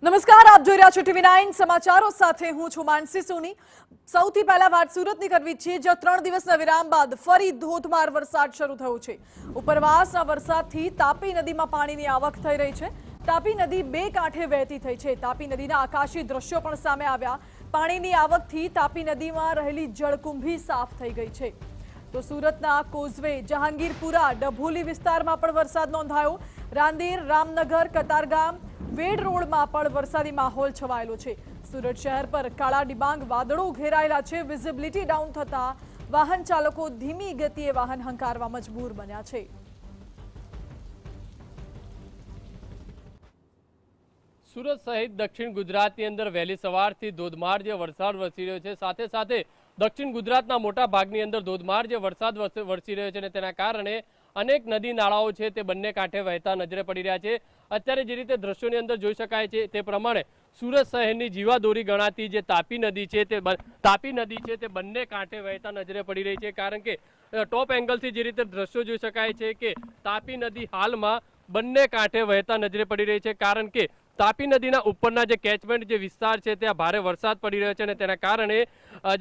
નમસ્કાર, આપ જોઈ રહ્યા છો TV9 સમાચારો સાથે હું છું માનસી સોની। સૌથી પહેલા વાત સુરતની કરવી છે, જ્યાં 3 દિવસના વિરામ બાદ ફરી ધોધમાર વરસાદ શરૂ થયો છે। ઉપરવાસના વરસાદથી તાપી નદીમાં પાણીની આવક થઈ રહી છે। તાપી નદી બે કાંઠે વહેતી થઈ છે। તાપી નદીના આકાશી દ્રશ્યો પણ સામે આવ્યા। પાણીની આવકથી તાપી નદીમાં રહેલી જળકુંભી સાફ થઈ ગઈ છે। તો સુરતના કોઝવે, જહાંગીરપુરા, ડભોલી વિસ્તારમાં પણ વરસાદ નોંધાયો। રાંદેર, રામનગર, કતારગામ, વેડ રોડમાં પણ વરસાદી માહોલ છવાયેલો છે। સુરત શહેર પર કાળા ડિબાંગ વાદળો ઘેરાયેલા છે। વિઝિબિલિટી ડાઉન થતા વાહન ચાલકો ધીમી ગતિએ વાહન હંકારવા મજબૂર બન્યા છે। સુરત સહિત દક્ષિણ ગુજરાતની અંદર વહેલી સવારથી ધોધમાર જે વરસાદ વરસી રહ્યો છે, સાથે સાથે દક્ષિણ ગુજરાતના મોટા ભાગની અંદર ધોધમાર જે વરસાદ વરસી રહ્યો છે અને તેના કારણે અનેક નદી નાળાઓ છે તે બંને કાંઠે વહેતા નજરે પડી રહ્યા છે। અત્યારે જે રીતે દ્રશ્યોની અંદર જોઈ શકાય છે તે પ્રમાણે સુરત શહેરની જીવાદોરી ગણાતી જે તાપી નદી છે તે બંને કાંઠે વહેતા નજરે પડી રહી છે। કારણ કે ટોપ એંગલથી જે રીતે દ્રશ્યો જોઈ શકાય છે કે તાપી નદી હાલમાં બંને કાંઠે વહેતા નજરે પડી રહી છે। કારણ કે તાપી નદીના ઉપરના જે કેચમેન્ટ જે વિસ્તાર છે ત્યાં ભારે વરસાદ પડી રહ્યો છે અને તેના કારણે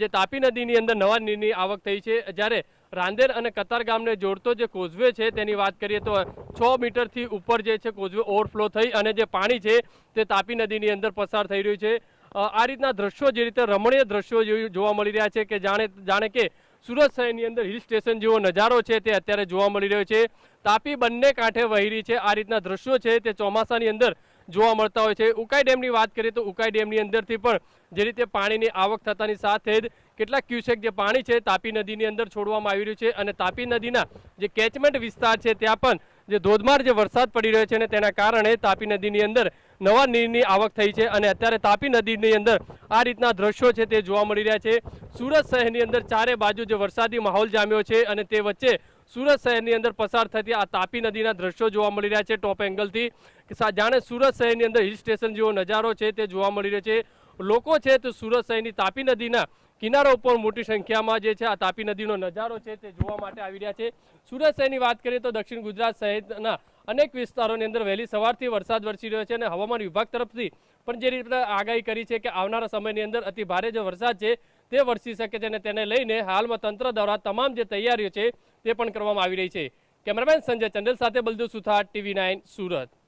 જે તાપી નદીની અંદર નવા નીરની આવક થઈ છે। જ્યારે રાંદેર અને કતારગામને જોડતો જે કોઝવે છે તેની વાત કરીએ તો 6 મીટરથી ઉપર જે છે કોઝવે ઓવરફ્લો થઈ અને જે પાણી છે તે તાપી નદીની અંદર પસાર થઈ રહ્યું છે। આ રીતના દ્રશ્યો જે રીતે રમણીય દ્રશ્યો જોવા મળી રહ્યા છે કે જાણે કે સુરત શહેરની અંદર હિલ સ્ટેશન જેવો નજારો છે તે અત્યારે જોવા મળી રહ્યો છે। તાપી બંને કાંઠે વહી રહી છે। આ રીતના દ્રશ્યો છે તે ચોમાસાની અંદર જોવા મળતા હોય છે। ઉકાઈ ડેમની વાત કરીએ તો ઉકાઈ ડેમની અંદરથી પણ જે રીતે પાણીની આવક થતાની સાથે જ કેટલાક ક્યુસેક જે પાણી છે તાપી નદીની અંદર છોડવામાં આવી રહ્યું છે અને તાપી નદીના જે કેચમેન્ટ વિસ્તાર છે ત્યાં પણ જે ધોધમાર જે વરસાદ પડી રહ્યો છે અને તેના કારણે તાપી નદીની અંદર નવા નીરની આવક થઈ છે અને અત્યારે તાપી નદીની અંદર આ રીતના દ્રશ્યો છે તે જોવા મળી રહ્યા છે। સુરત શહેરની અંદર ચારે બાજુ જે વરસાદી માહોલ જામ્યો છે અને તે વચ્ચે સુરત શહેરની અંદર પસાર થતી આ તાપી નદીના દ્રશ્યો જોવા મળી રહ્યા છે ટોપ એંગલથી કે જાણે સુરત શહેરની અંદર હિલ સ્ટેશન જેવો નજારો છે તે જોવા મળી રહ્યો છે। લોકો છે તો સુરત શહેરની તાપી નદીના કિનારા ઉપર મોટી સંખ્યામાં જે છે આ તાપી નદીનો નજારો છે તે જોવા માટે આવી રહ્યા છે। સુરત શહેરની વાત કરીએ તો દક્ષિણ ગુજરાત સહિતના અનેક વિસ્તારોની અંદર વહેલી સવારથી વરસાદ વરસી રહ્યો છે અને હવામાન વિભાગ તરફથી પણ જે રીતે આગાહી કરી છે કે આવનારા સમયની અંદર અતિ ભારે જે વરસાદ છે તે વરસી શકે છે અને તેને લઈને હાલમાં તંત્ર દ્વારા તમામ જે તૈયારીઓ છે તે પણ કરવામાં આવી રહી છે। કેમેરામેન સંજય ચંડેલ સાથે બલદેવ સુથાર, TV9 સુરત।